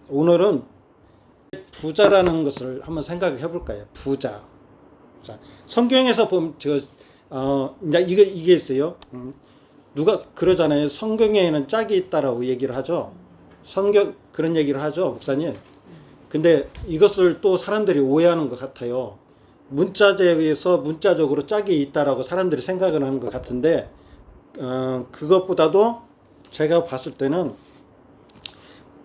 오늘은 부자라는 것을 한번 생각을 해볼까요? 부자. 자, 성경에서 보면 이제 이게 있어요. 누가 그러잖아요. 성경에는 짝이 있다라고 얘기를 하죠. 성경 그런 얘기를 하죠, 목사님. 근데 이것을 또 사람들이 오해하는 것 같아요. 문자적에서 문자적으로 짝이 있다라고 사람들이 생각을 하는 것 같은데, 그것보다도 제가 봤을 때는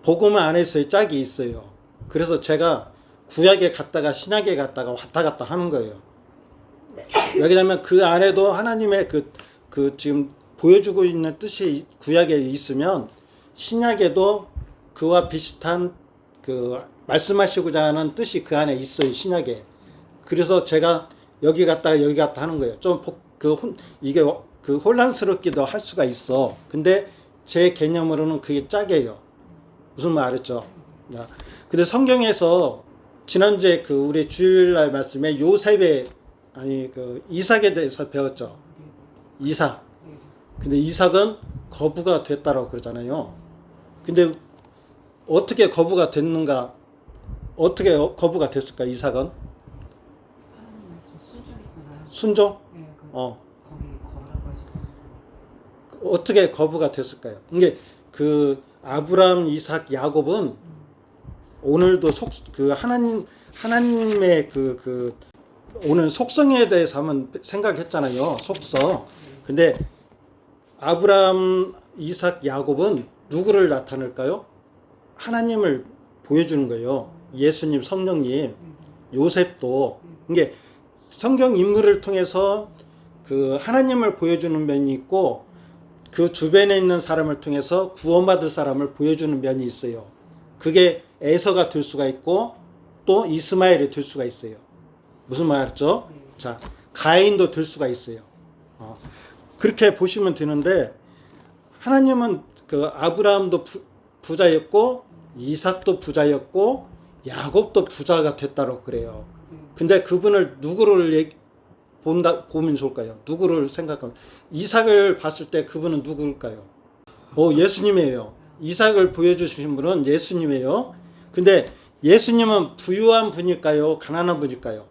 복음 안에서의 짝이 있어요. 그래서 제가 구약에 갔다가 신약에 갔다가 왔다 갔다 하는 거예요. 왜냐하면 그 안에도 하나님의 그 지금 보여주고 있는 뜻이 구약에 있으면 신약에도 그와 비슷한 그 말씀하시고자 하는 뜻이 그 안에 있어요, 신약에. 그래서 제가 여기 갔다가 여기 갔다 하는 거예요. 이게 그 혼란스럽기도 할 수가 있어. 근데 제 개념으로는 그게 짝이에요. 무슨 말 알았죠? 근데 성경에서 지난주에 그 우리 주일날 말씀에 그 이삭에 대해서 배웠죠. 이삭. 근데 이삭은 거부가 됐다라고 그러잖아요. 근데 어떻게 거부가 됐는가? 어떻게 거부가 됐을까? 이삭은 순종? 어떻게 거부가 됐을까요? 이게 그 아브라함, 이삭, 야곱은 오늘도 하나님의 오늘 속성에 대해서 한번 생각을 했잖아요. 속성. 근데 아브라함, 이삭, 야곱은 누구를 나타낼까요? 하나님을 보여주는 거예요. 예수님, 성령님, 요셉도. 이게 성경 인물을 통해서 그 하나님을 보여주는 면이 있고, 그 주변에 있는 사람을 통해서 구원받을 사람을 보여주는 면이 있어요. 그게 에서가 될 수가 있고 또 이스마엘이 될 수가 있어요. 무슨 말이죠? 자, 가인도 될 수가 있어요. 그렇게 보시면 되는데, 하나님은 그 아브라함도 부자였고 이삭도 부자였고 야곱도 부자가 됐다고 그래요. 근데 그분을 누구를 보면 좋을까요? 누구를 생각하면, 이삭을 봤을 때 그분은 누구일까요? 예수님이에요. 이삭을 보여주신 분은 예수님이에요. 근데 예수님은 부유한 분일까요? 가난한 분일까요?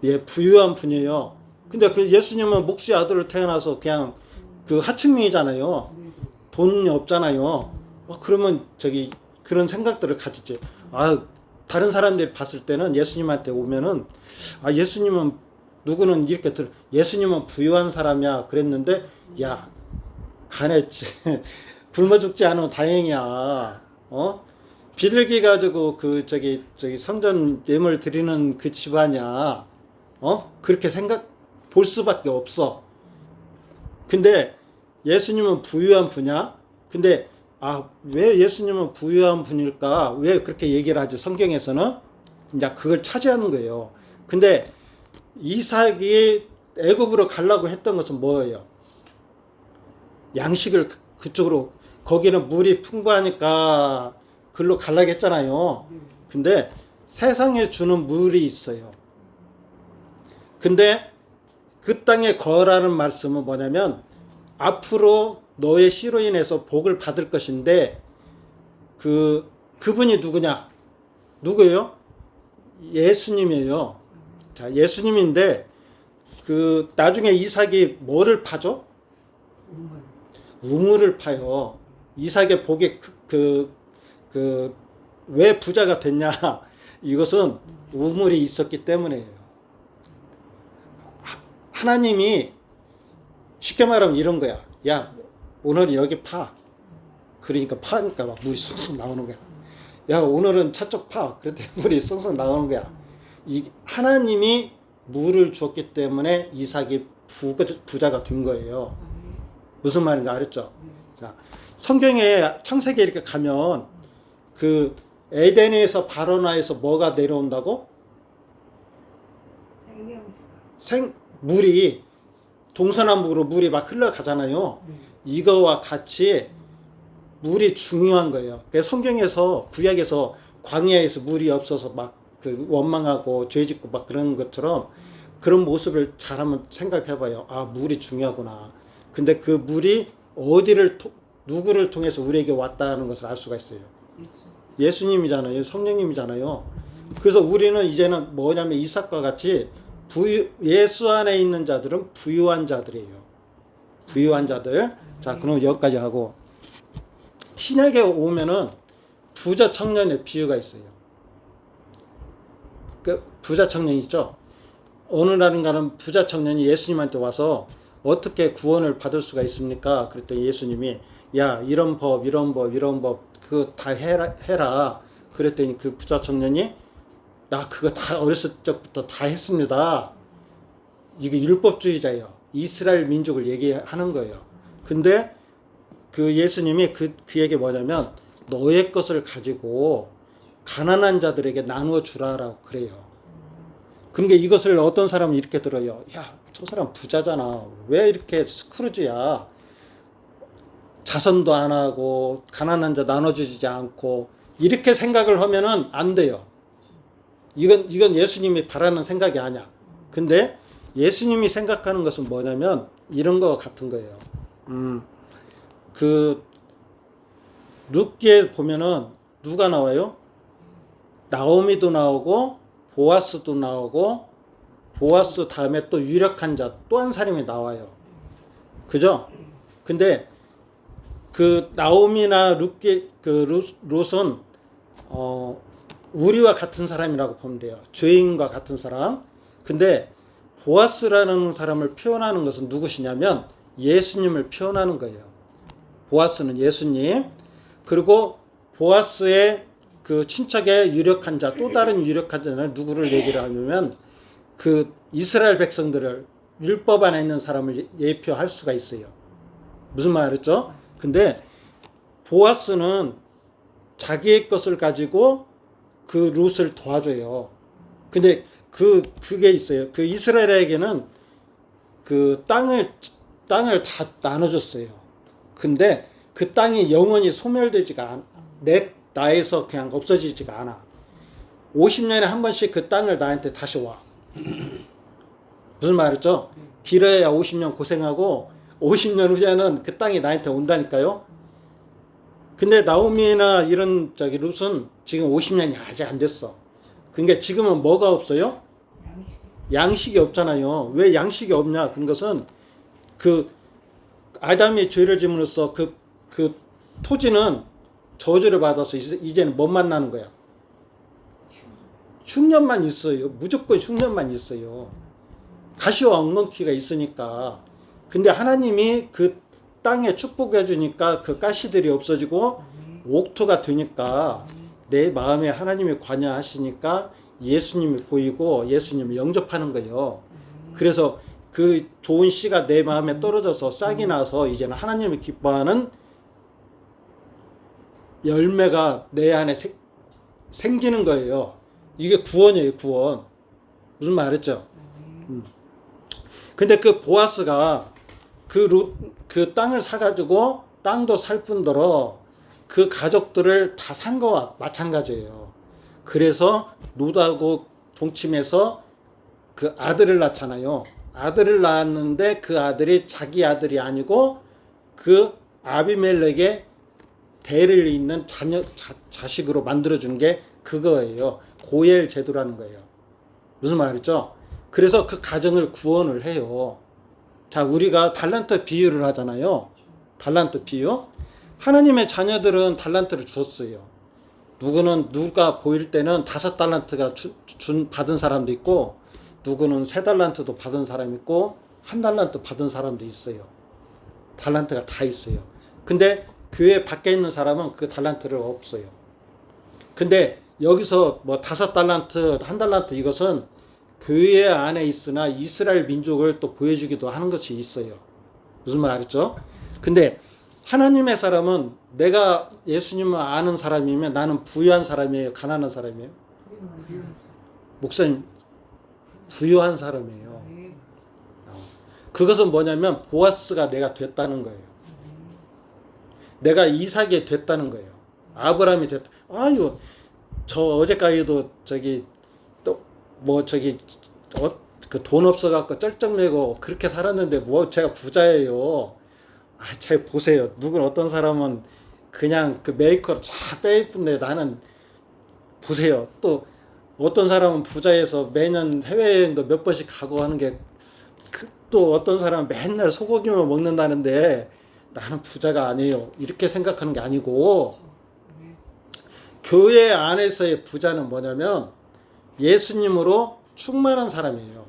예, 부유한 분이에요. 근데 그 예수님은 목수의 아들로 태어나서 그냥 그 하층민이잖아요. 돈이 없잖아요. 그러면 그런 생각들을 가지죠. 다른 사람들이 봤을 때는 예수님한테 오면은, 예수님은 누구는 이렇게 예수님은 부유한 사람이야 그랬는데, 야, 가냈지. 굶어 죽지 않으면 다행이야. 비둘기 가지고 성전 예물 드리는 그 집안이야. 그렇게 볼 수밖에 없어. 근데 예수님은 부유한 분이야? 근데 왜 예수님은 부유한 분일까? 왜 그렇게 얘기를 하죠? 성경에서는 이제 그걸 차지하는 거예요. 근데 이삭이 애굽으로 가려고 했던 것은 뭐예요? 양식을 그쪽으로, 거기는 물이 풍부하니까 글로 가려고 했잖아요. 근데 세상에 주는 물이 있어요. 근데 그 땅에 거하라는 말씀은 뭐냐면, 앞으로 너의 씨로 인해서 복을 받을 것인데, 그분이 누구냐? 누구예요? 예수님이에요. 자, 예수님인데, 나중에 이삭이 뭐를 파죠? 우물을 파요. 이삭의 복이 왜 부자가 됐냐? 이것은 우물이 있었기 때문이에요. 하나님이 쉽게 말하면 이런 거야. 야, 오늘 여기 파. 그러니까 파니까 막 물이 쑥쑥 나오는 거야. 야, 오늘은 저쪽 파. 그랬더니 물이 쑥쑥 나오는 거야. 하나님이 물을 주었기 때문에 이삭이 부자가 된 거예요. 무슨 말인가 알았죠? 자, 성경에 창세기에 이렇게 가면 그 에덴에서 발원하여서 뭐가 내려온다고? 물이 동서남북으로 물이 막 흘러가잖아요. 이거와 같이 물이 중요한 거예요. 그래서 성경에서, 구약에서 광야에서 물이 없어서 막 원망하고 죄짓고 막 그런 것처럼, 그런 모습을 잘 한번 생각해봐요. 물이 중요하구나. 근데 그 물이 누구를 통해서 우리에게 왔다는 것을 알 수가 있어요. 예수님이잖아요. 성령님이잖아요. 그래서 우리는 이제는 뭐냐면 이삭과 같이 예수 안에 있는 자들은 부유한 자들이에요. 부유한 자들. 자, 그럼 여기까지 하고 신약에 오면은 부자 청년의 비유가 있어요. 그 부자 청년 있죠. 어느 날인가는 부자 청년이 예수님한테 와서 어떻게 구원을 받을 수가 있습니까? 그랬더니 예수님이 야 이런 법 그거 다 해라. 그랬더니 그 부자 청년이 나 그거 다 어렸을 적부터 다 했습니다. 이게 율법주의자예요. 이스라엘 민족을 얘기하는 거예요. 근데 그 예수님이 그에게 뭐냐면 너의 것을 가지고 가난한 자들에게 나누어 주라라고 그래요. 그러니까 이것을 어떤 사람은 이렇게 들어요. 야, 저 사람 부자잖아. 왜 이렇게 스크루지야? 자선도 안 하고 가난한 자 나눠주지 않고 이렇게 생각을 하면은 안 돼요. 이건 예수님이 바라는 생각이 아니야. 근데 예수님이 생각하는 것은 뭐냐면 이런 거 같은 거예요. 그 룻기에 보면은 누가 나와요? 나오미도 나오고 보아스도 나오고 보아스 다음에 또 유력한 자 또 한 사람이 나와요. 그죠? 근데 그 나오미나 룻은 우리와 같은 사람이라고 보면 돼요. 죄인과 같은 사람. 근데 보아스라는 사람을 표현하는 것은 누구시냐면 예수님을 표현하는 거예요. 보아스는 예수님. 그리고 보아스의 그 친척의 유력한 자, 또 다른 유력한 자는 누구를 얘기를 하냐면 그 이스라엘 백성들을 율법 안에 있는 사람을 예표할 수가 있어요. 무슨 말이죠? 근데 보아스는 자기의 것을 가지고 그 룻을 도와줘요. 근데 그게 있어요. 그 이스라엘에게는 그 땅을 다 나눠줬어요. 근데 그 땅이 영원히 소멸되지가 않아. 나에서 그냥 없어지지가 않아. 50년에 한 번씩 그 땅을 나한테 다시 와. 무슨 말이죠? 길어야 50년 고생하고 50년 후에는 그 땅이 나한테 온다니까요. 근데 나오미나 이런 룻은 지금 50년이 아직 안 됐어. 그러니까 지금은 뭐가 없어요? 양식이 없잖아요. 왜 양식이 없냐? 그런 것은 그 아담이 죄를 지음으로써 그 토지는 저주를 받아서 이제는 못 만나는 거야. 흉년만 있어요. 무조건 흉년만 있어요. 가시와 엉겅퀴가 있으니까. 근데 하나님이 그 땅에 축복해 주니까 그 가시들이 없어지고 옥토가 되니까 내 마음에 하나님이 관여하시니까 예수님이 보이고 예수님을 영접하는 거예요. 그래서 그 좋은 씨가 내 마음에 떨어져서 싹이 나서 이제는 하나님이 기뻐하는 열매가 내 안에 생기는 거예요. 이게 구원이에요, 구원. 무슨 말했죠? 근데 그 보아스가 그 땅을 사가지고 땅도 살 뿐더러 그 가족들을 다 산 거와 마찬가지예요. 그래서 룻하고 동침해서 그 아들을 낳잖아요. 아들을 낳았는데 그 아들이 자기 아들이 아니고 그 아비멜렉의 대를 잇는 자식으로 만들어준 게 그거예요. 고엘 제도라는 거예요. 무슨 말이죠? 그래서 그 가정을 구원을 해요. 자, 우리가 달란트 비유를 하잖아요. 달란트 비유. 하나님의 자녀들은 달란트를 줬어요. 누가 보일 때는 5달란트가 받은 사람도 있고, 누구는 3달란트도 받은 사람 있고, 1달란트 받은 사람도 있어요. 달란트가 다 있어요. 근데 교회 밖에 있는 사람은 그 달란트를 없어요. 근데 여기서 뭐 5달란트, 1달란트 이것은 교회 안에 있으나 이스라엘 민족을 또 보여주기도 하는 것이 있어요. 무슨 말이죠? 근데 하나님의 사람은 내가 예수님을 아는 사람이면 나는 부유한 사람이에요? 가난한 사람이에요? 목사님, 부유한 사람이에요. 그것은 뭐냐면 보아스가 내가 됐다는 거예요. 내가 이삭이 됐다는 거예요. 아브라함이 됐다. 아유, 저 어제까지도 그 돈 없어갖고 쩔쩔매고 그렇게 살았는데 뭐 제가 부자예요. 제가 보세요. 어떤 사람은 그냥 그 메이커로 쫙 빼입는데 나는 보세요. 또 어떤 사람은 부자여서 매년 해외여행도 몇 번씩 가고 하는 게 또 어떤 사람은 맨날 소고기만 먹는다는데 나는 부자가 아니에요. 이렇게 생각하는 게 아니고 교회 안에서의 부자는 뭐냐면 예수님으로 충만한 사람이에요.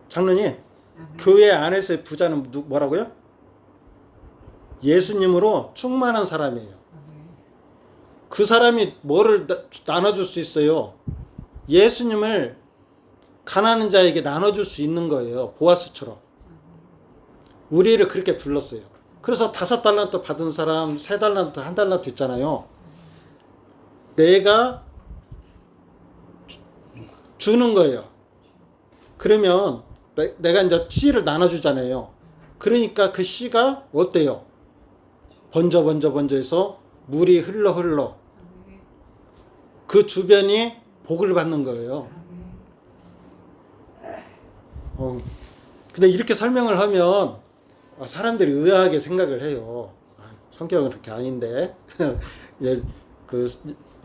장로님, 교회 안에서의 부자는 뭐라고요? 예수님으로 충만한 사람이에요. 그 사람이 뭐를 나눠줄 수 있어요? 예수님을 가난한 자에게 나눠줄 수 있는 거예요. 보아스처럼. 우리를 그렇게 불렀어요. 그래서 5달란트 받은 사람, 3달란트, 1달란트 있잖아요. 내가 주는 거예요. 그러면 내가 이제 씨를 나눠주잖아요. 그러니까 그 씨가 어때요? 번져 해서 물이 흘러 그 주변이 복을 받는 거예요. 근데 이렇게 설명을 하면 사람들이 의아하게 생각을 해요. 성격은 그렇게 아닌데. 예, 그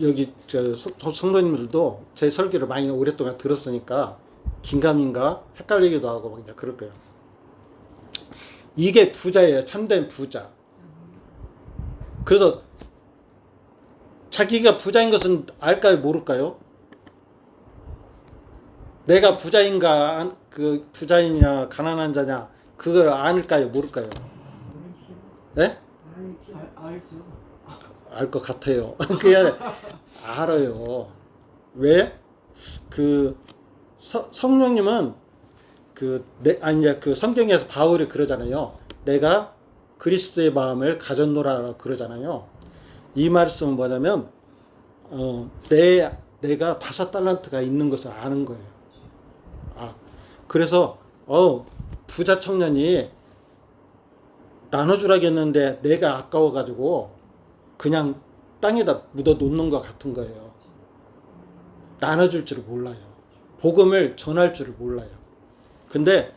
여기 저 성도님들도 제 설교를 많이 오랫동안 들었으니까 긴가민가 헷갈리기도 하고 막 이제 그럴 거예요. 이게 부자예요. 참된 부자. 그래서 자기가 부자인 것은 알까요? 모를까요? 내가 부자인가, 그 부자이냐, 가난한 자냐, 그걸 아닐까요? 모를까요? 네? 알죠. 알 것 같아요. 그게 알아요. 왜? 그 성령님은 이제 그 성경에서 바울이 그러잖아요. 내가 그리스도의 마음을 가졌노라 그러잖아요. 이 말씀은 뭐냐면 내가 5달란트가 있는 것을 아는 거예요. 그래서 부자 청년이 나눠주라겠는데 내가 아까워가지고 그냥 땅에다 묻어 놓는 것 같은 거예요. 나눠줄 줄을 몰라요. 복음을 전할 줄을 몰라요. 근데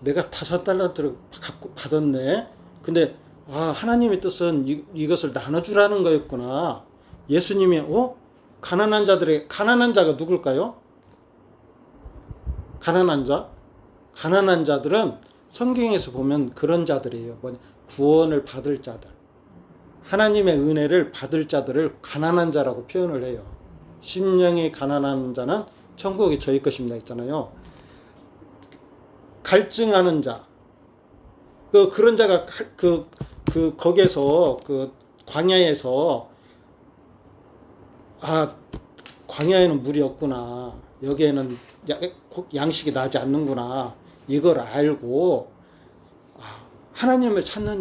내가 5달란트를 받았네. 근데 하나님의 뜻은 이것을 나눠주라는 거였구나. 예수님이 가난한 자가 누굴까요? 가난한 자들은 성경에서 보면 그런 자들이에요. 구원을 받을 자들. 하나님의 은혜를 받을 자들을 가난한 자라고 표현을 해요. 심령이 가난한 자는 천국이 저희 것입니다 있잖아요. 갈증하는 자. 그런 자가 거기에서 광야에서 광야에는 물이 없구나. 여기에는 양식이 나지 않는구나. 이걸 알고 하나님을 찾는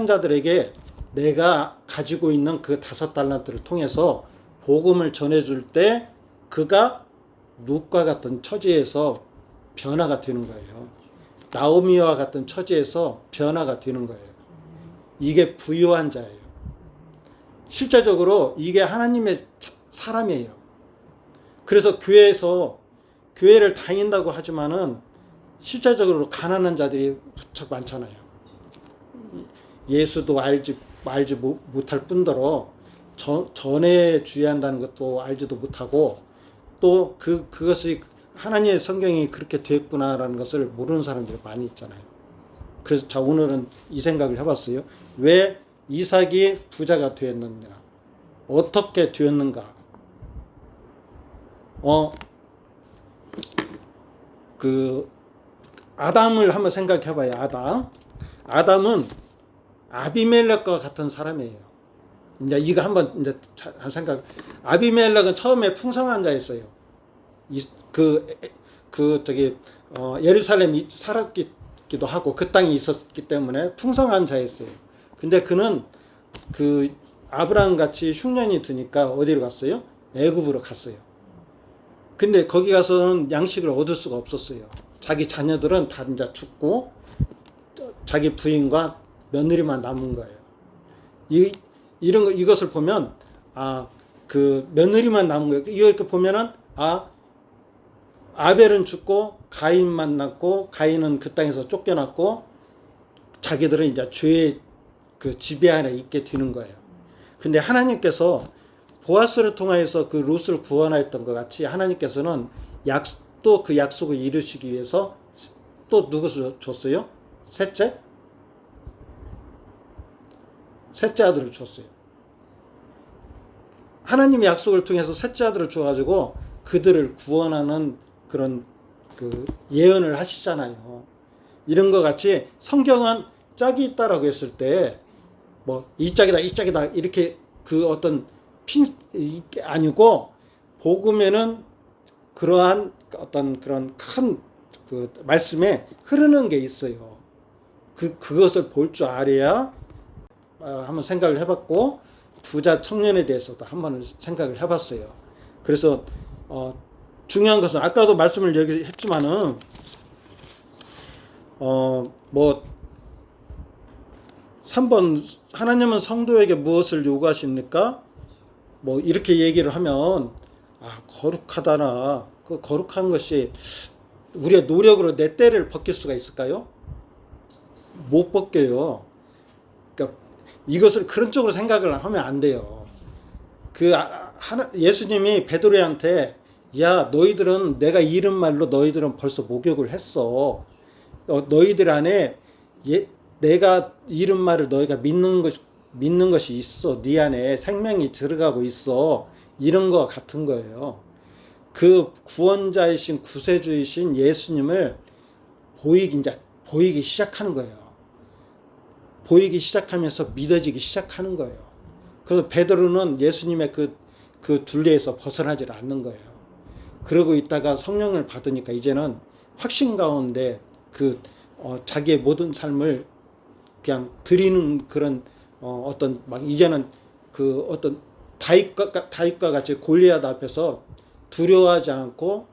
자들에게 내가 가지고 있는 그 5달란트를 통해서 복음을 전해줄 때 그가 룻과 같은 처지에서 변화가 되는 거예요. 나오미와 같은 처지에서 변화가 되는 거예요. 이게 부유한 자예요. 실제적으로 이게 하나님의 사람이에요. 그래서 교회를 다닌다고 하지만은 실제적으로 가난한 자들이 무척 많잖아요. 예수도 알지 못할 뿐더러 전에 주의한다는 것도 알지도 못하고 또 그것이 하나님의 성경이 그렇게 됐구나라는 것을 모르는 사람들이 많이 있잖아요. 그래서 자 오늘은 이 생각을 해봤어요. 왜 이삭이 부자가 되었느냐? 어떻게 되었는가? 아담을 한번 생각해봐요. 아담은 아비멜렉과 같은 사람이에요. 이제 이거 한번 이제 아비멜렉은 처음에 풍성한 자였어요. 예루살렘에 살았기도 하고 그 땅에 있었기 때문에 풍성한 자였어요. 근데 그는 아브라함 같이 흉년이 드니까 어디로 갔어요? 애굽으로 갔어요. 근데 거기 가서는 양식을 얻을 수가 없었어요. 자기 자녀들은 다 이제 죽고 자기 부인과 며느리만 남은 거예요. 이것을 보면 며느리만 남은 거예요. 이렇게 보면은 아벨은 죽고 가인만 남고 가인은 그 땅에서 쫓겨났고 자기들은 이제 죄의 그 지배 안에 있게 되는 거예요. 근데 하나님께서 보아스를 통하여서 그 룻을 구원하였던 것 같이 하나님께서는 또 그 약속을 이루시기 위해서 또 누구를 줬어요? 셋째 아들을 줬어요. 하나님의 약속을 통해서 셋째 아들을 줘가지고 그들을 구원하는 그런 그 예언을 하시잖아요. 이런 것 같이 성경은 짝이 있다라고 했을 때 뭐 이 짝이다 이렇게 그 어떤 이게 아니고 복음에는 그러한 어떤 그런 큰 그 말씀에 흐르는 게 있어요. 그것을 볼 줄 알아야 한번 생각을 해봤고 부자 청년에 대해서도 한번 생각을 해봤어요. 그래서 중요한 것은 아까도 말씀을 얘기했지만은 뭐 3번 하나님은 성도에게 무엇을 요구하십니까? 뭐 이렇게 얘기를 하면 거룩하다나 그 거룩한 것이 우리의 노력으로 내 때를 벗길 수가 있을까요? 못 벗겨요. 그러니까 이것을 그런 쪽으로 생각을 하면 안 돼요. 예수님이 베드로한테 야 너희들은 내가 이른 말로 너희들은 벌써 목욕을 했어. 너희들 안에 내가 이른 말을 너희가 믿는 것이 있어. 네 안에 생명이 들어가고 있어. 이런 거 같은 거예요. 그 구원자이신 구세주이신 예수님을 보이기 시작하는 거예요. 보이기 시작하면서 믿어지기 시작하는 거예요. 그래서 베드로는 예수님의 그 둘레에서 벗어나질 않는 거예요. 그러고 있다가 성령을 받으니까 이제는 확신 가운데 자기의 모든 삶을 그냥 드리는 그런 어떤 막 이제는 그 어떤 다윗과 같이 골리앗 앞에서 두려워하지 않고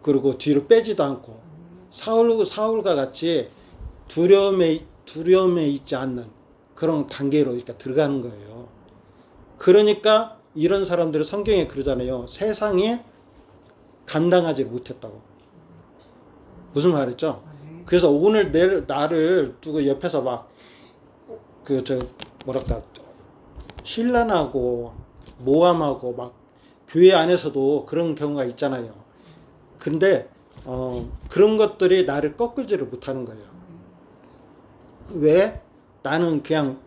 그리고 뒤로 빼지도 않고 사울과 같이 두려움에 있지 않는 그런 단계로 이렇게 들어가는 거예요. 그러니까 이런 사람들은 성경에 그러잖아요. 세상에 감당하지 못했다고. 무슨 말이죠? 그래서 오늘 나를 두고 옆에서 막 신란하고 모함하고 막 교회 안에서도 그런 경우가 있잖아요. 근데 그런 것들이 나를 꺾을지를 못하는 거예요. 왜? 나는 그냥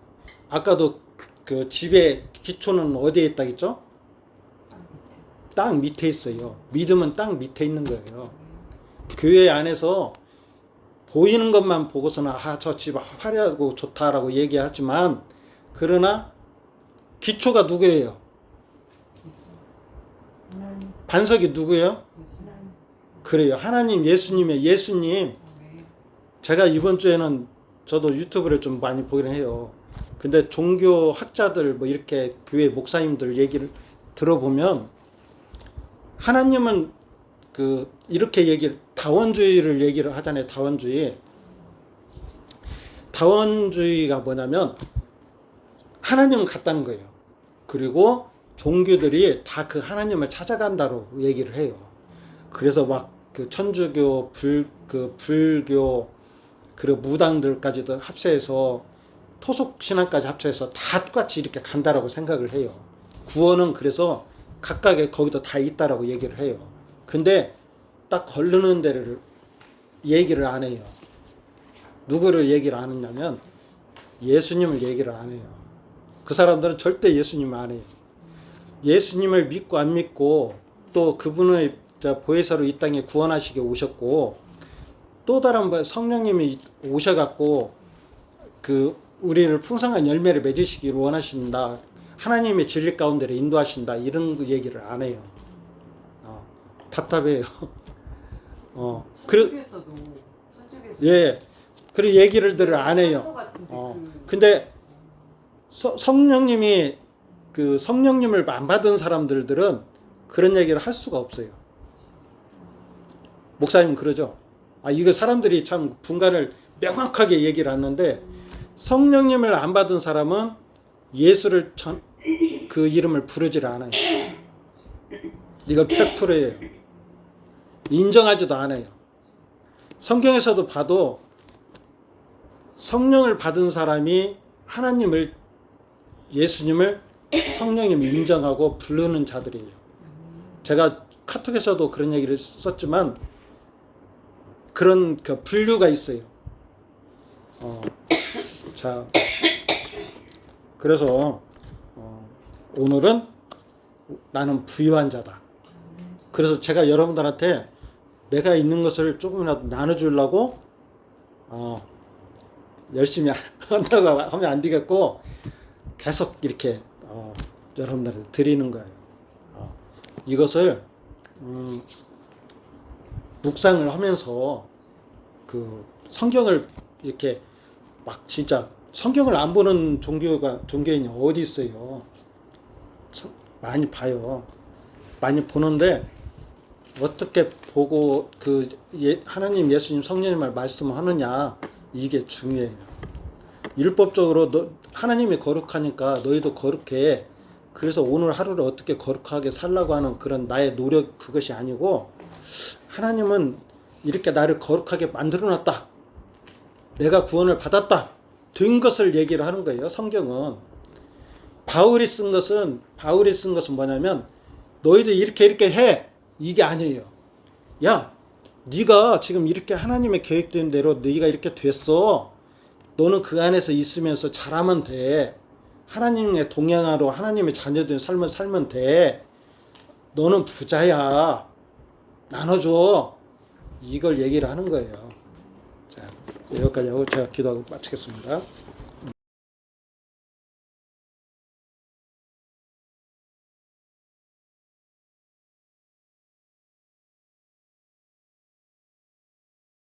아까도 그 집의 기초는 어디에 있다 했죠? 땅 밑에 있어요. 믿음은 땅 밑에 있는 거예요. 교회 안에서 보이는 것만 보고서는 저 집 화려하고 좋다라고 얘기하지만 그러나 기초가 누구예요? 반석이 누구예요? 그래요. 하나님 예수님. 제가 이번 주에는 저도 유튜브를 좀 많이 보긴 해요. 근데 종교 학자들 뭐 이렇게 교회 목사님들 얘기를 들어보면 하나님은 이렇게 다원주의를 얘기를 하잖아요. 다원주의가 뭐냐면 하나님은 같다는 거예요. 그리고 종교들이 다 그 하나님을 찾아간다고 얘기를 해요. 그래서 막 그 천주교, 불교, 그리고 무당들까지도 합세해서 토속 신앙까지 합쳐서 다 똑같이 이렇게 간다라고 생각을 해요. 구원은 그래서 각각의 거기도 다 있다라고 얘기를 해요. 근데 딱 걸르는 데를 얘기를 안 해요. 누구를 얘기를 안 했냐면 예수님을 얘기를 안 해요. 그 사람들은 절대 예수님을 안 해요. 예수님을 믿고 안 믿고 또 그분의 보혜사로 이 땅에 구원하시게 오셨고 또 다른 성령님이 오셔갖고 우리를 풍성한 열매를 맺으시기를 원하신다. 하나님의 진리 가운데를 인도하신다. 이런 얘기를 안 해요. 답답해요. 천주교에서도 예. 그리고 얘기를 안 해요. 근데 성령님이 성령님을 안 받은 사람들은 그런 얘기를 할 수가 없어요. 목사님 그러죠. 이거 사람들이 참 분간을 명확하게 얘기를 하는데 성령님을 안 받은 사람은 예수를 그 이름을 부르질 않아요. 이거 팩트예요. 인정하지도 않아요. 성경에서도 봐도 성령을 받은 사람이 하나님을, 예수님을 성령님을 인정하고 부르는 자들이에요. 제가 카톡에서도 그런 얘기를 썼지만 그런 그 분류가 있어요. 자, 그래서 오늘은 나는 부유한 자다. 그래서 제가 여러분들한테 내가 있는 것을 조금이라도 나눠주려고 열심히 한다고 하면 안 되겠고 계속 이렇게 여러분들한테 드리는 거예요. 이것을 묵상을 하면서 그 성경을 이렇게 막 진짜 성경을 안 보는 종교인이 어디 있어요? 많이 봐요. 많이 보는데 어떻게 보고 그 하나님, 예수님, 성령님을 말씀하느냐, 이게 중요해요. 율법적으로 하나님이 거룩하니까 너희도 거룩해. 그래서 오늘 하루를 어떻게 거룩하게 살라고 하는 그런 나의 노력, 그것이 아니고 하나님은 이렇게 나를 거룩하게 만들어놨다. 내가 구원을 받았다. 된 것을 얘기를 하는 거예요. 성경은. 바울이 쓴 것은 뭐냐면 너희들 이렇게 해. 이게 아니에요. 야, 네가 지금 이렇게 하나님의 계획된 대로 네가 이렇게 됐어. 너는 그 안에서 있으면서 잘하면 돼. 하나님의 동행하러 하나님의 자녀된 삶을 살면 돼. 너는 부자야. 나눠줘. 이걸 얘기를 하는 거예요. 자, 여기까지 하고 제가 기도하고 마치겠습니다.